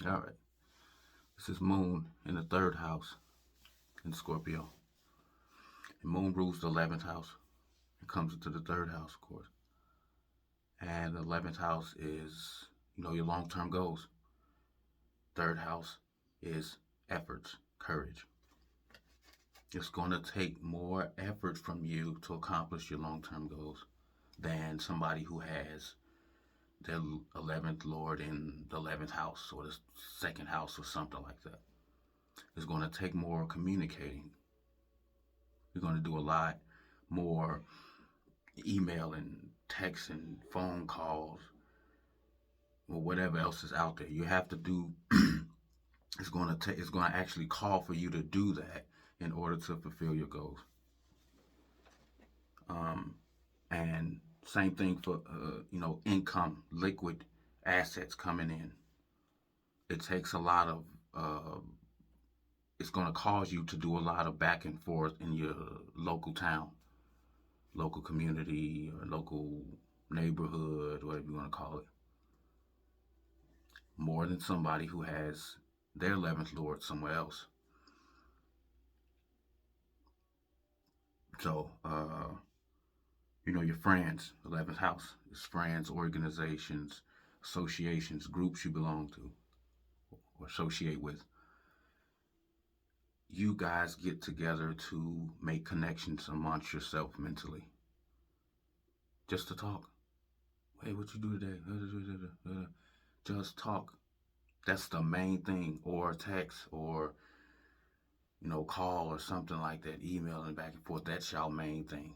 All right. This is Moon in the third house in Scorpio. And Moon rules the 11th house. It comes into the third house, of course. And the 11th house is, your long term goals. Third house is efforts, courage. It's going to take more effort from you to accomplish your long term goals than somebody who has their 11th Lord in the 11th house or the second house or something like that. It's going to take more communicating. You're going to do a lot more emailing, texting, phone calls, or whatever else is out there. You have to do. It's going to actually call for you to do that in order to fulfill your goals. Um, and same thing for income, liquid assets coming in. It takes a lot of. It's going to cause you to do a lot of back and forth in your local town, local community, or local neighborhood, whatever you want to call it, more than somebody who has their 11th Lord somewhere else. So, your friends, 11th house is friends, organizations, associations, groups you belong to or associate with. You guys get together to make connections amongst yourself mentally, just to talk. Hey, what you do today? Just talk. That's the main thing, or text, or call or something like that, emailing back and forth. That's your main thing.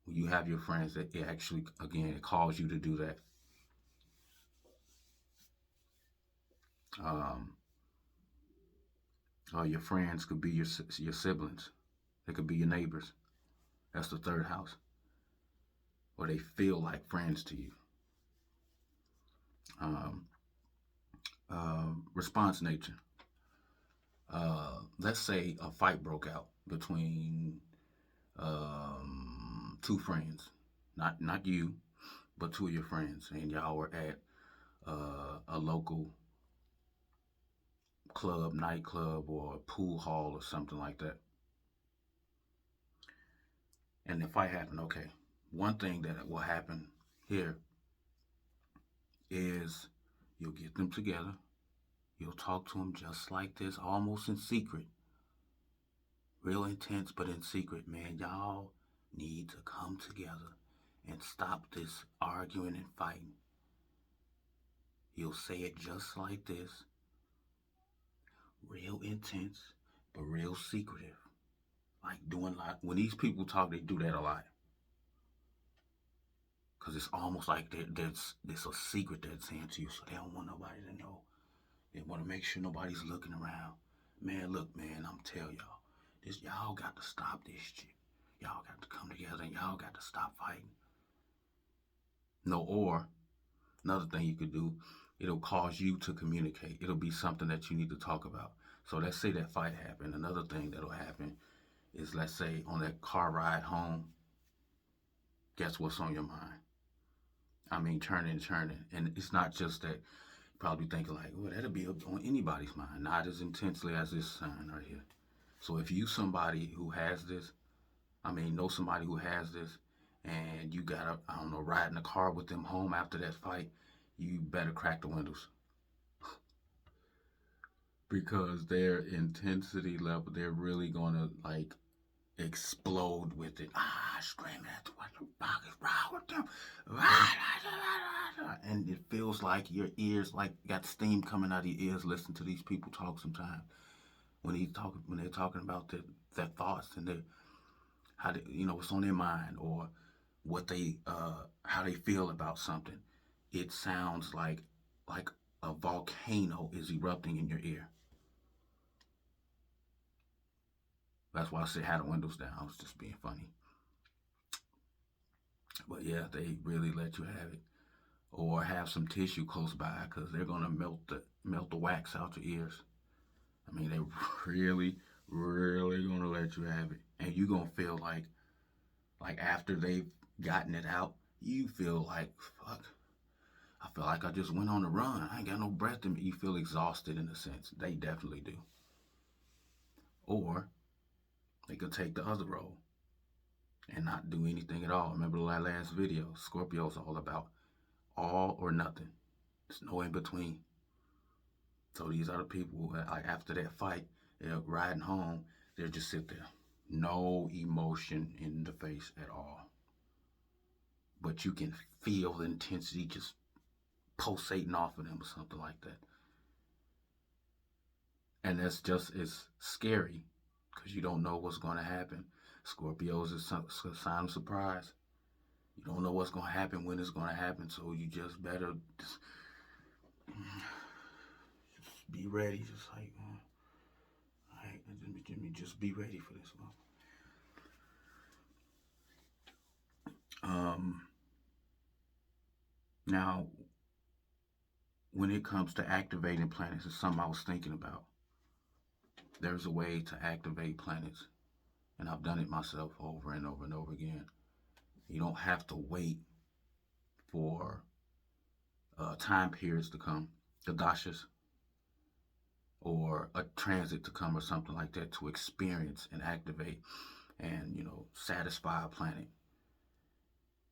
When you have your friends, that it actually, again, it calls you to do that. Um, your friends could be your siblings. They could be your neighbors. That's the third house. Or they feel like friends to you. Um, response nature. Let's say a fight broke out between two friends, not you, but two of your friends, and y'all were at a local club, nightclub, or pool hall or something like that. And the fight happened. Okay, one thing that will happen here is you'll get them together. You'll talk to them just like this, almost in secret. Real intense, but in secret, man. Y'all need to come together and stop this arguing and fighting. You'll say it just like this, real intense, but real secretive. Like doing like when these people talk, they do that a lot because it's almost like there's a secret they're saying to you, so they don't want nobody to know. They want to make sure nobody's looking around. Man, look, man, I'm telling y'all, y'all got to stop this shit. Y'all got to come together and y'all got to stop fighting. No, or another thing you could do, it'll cause you to communicate. It'll be something that you need to talk about. So let's say that fight happened. Another thing that'll happen is, let's say on that car ride home, guess what's on your mind? I mean, turning, turning. And it's not just that. You probably thinking like, well, that'll be on anybody's mind. Not as intensely as this sign right here. So if you somebody who has this, know somebody who has this, and you gotta, I don't know, ride in the car with them home after that fight, you better crack the windows. Because their intensity level, they're really gonna like explode with it. Screaming at what the fuck is wrong with them? And it feels like your ears like got steam coming out of your ears. Listen to these people talk sometimes when they're talking about their thoughts and their how they, what's on their mind, or what they how they feel about something. It sounds like a volcano is erupting in your ear. That's why I said had the windows down. I was just being funny. But yeah, they really let you have it. Or have some tissue close by because they're gonna melt the wax out your ears. They really, really gonna let you have it, and you gonna feel like after they've gotten it out, you feel like fuck. I feel like I just went on a run. I ain't got no breath in me. You feel exhausted in a sense. They definitely do. Or they could take the other road and not do anything at all. Remember the last video? Scorpio's all about all or nothing. There's no in between. So these are the people that, like, after that fight, they're riding home. They'll just sit there, no emotion in the face at all. But you can feel the intensity just pulsating off of them or something like that. And that's just as scary because you don't know what's going to happen. Scorpios is a sign of surprise. You don't know what's going to happen, when it's going to happen, so you just better just be ready. Just like, all right, let me just be ready for this one. Now, when it comes to activating planets, it's something I was thinking about. There's a way to activate planets, and I've done it myself over and over and over again. You don't have to wait for time periods to come, the dashas, or a transit to come or something like that to experience and activate and, satisfy a planet.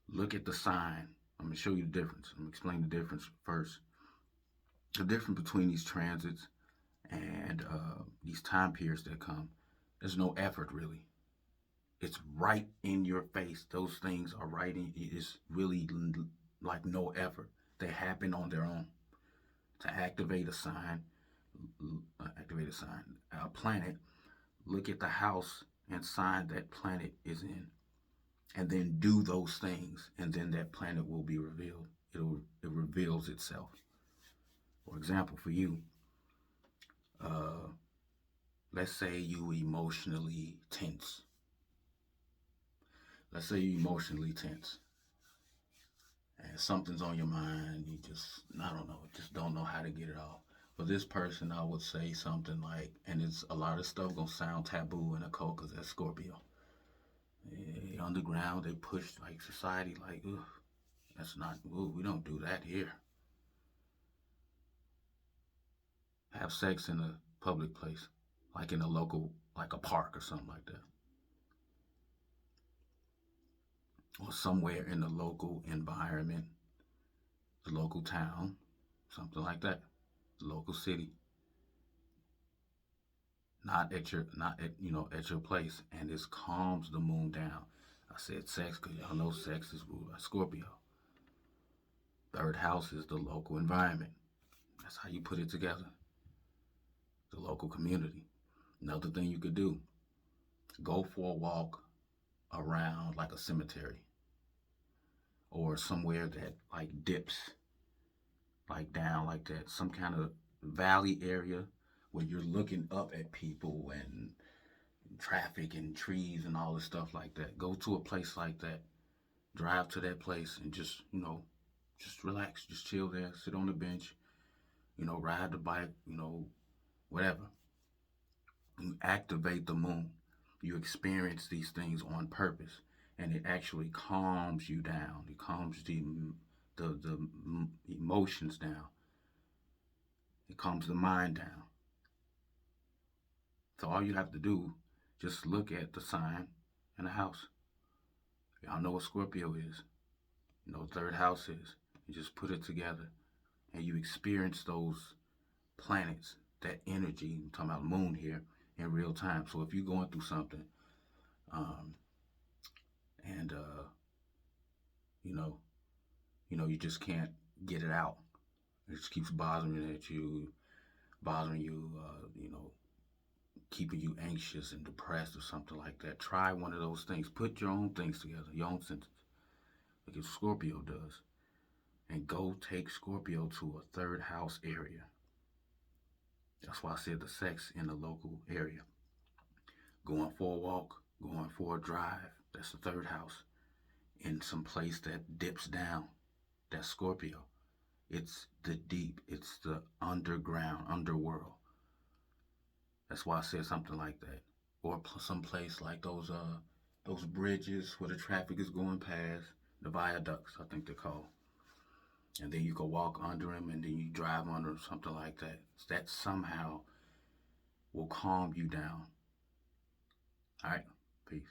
Look at the sign. I'm going to show you the difference. I'm going to explain the difference first. The difference between these transits and these time periods that come, there's no effort really. It's right in your face. Those things are right in. It's really like no effort. They happen on their own. To activate a sign, a planet, look at the house and sign that planet is in, and then do those things, and then that planet will be revealed. It reveals itself. For example, for you, let's say you emotionally tense. Let's say you emotionally tense, and something's on your mind. You just, I don't know, just don't know how to get it off. For this person, I would say something like, and it's a lot of stuff gonna sound taboo in a cult because that's Scorpio. Underground, they push like society, like, ugh, that's not, ooh, we don't do that here. Have sex in a public place, like in a local, like a park or something like that, or somewhere in the local environment, the local town, something like that, the local city. Not at your place, and this calms the moon down. I said sex because y'all know sex is ruled by Scorpio. Third house is the local environment. That's how you put it together. The local community. Another thing you could do, go for a walk around like a cemetery or somewhere that like dips like down like that, some kind of valley area where you're looking up at people and traffic and trees and all this stuff like that. Go to a place like that, drive to that place, and just relax, just chill there, sit on the bench, ride the bike, whatever. You activate the moon. You experience these things on purpose, and it actually calms you down. It calms the emotions down. It calms the mind down. So all you have to do, just look at the sign and the house. Y'all know what Scorpio is. Third house is. You just put it together, and you experience those planets, that energy. I'm talking about moon here in real time. So if you're going through something, and you know, you just can't get it out. It just keeps bothering you, keeping you anxious and depressed or something like that. Try one of those things. Put your own things together, your own sentence, like if Scorpio does, and go take Scorpio to a third house area. That's why I said the sex in the local area. Going for a walk, going for a drive. That's the third house. In some place that dips down. That's Scorpio. It's the deep. It's the underground, underworld. That's why I said something like that. Or some place like those bridges where the traffic is going past, the viaducts, I think they're called. and then you go walk under him, and then you drive under him, something like that. That somehow will calm you down. All right, peace.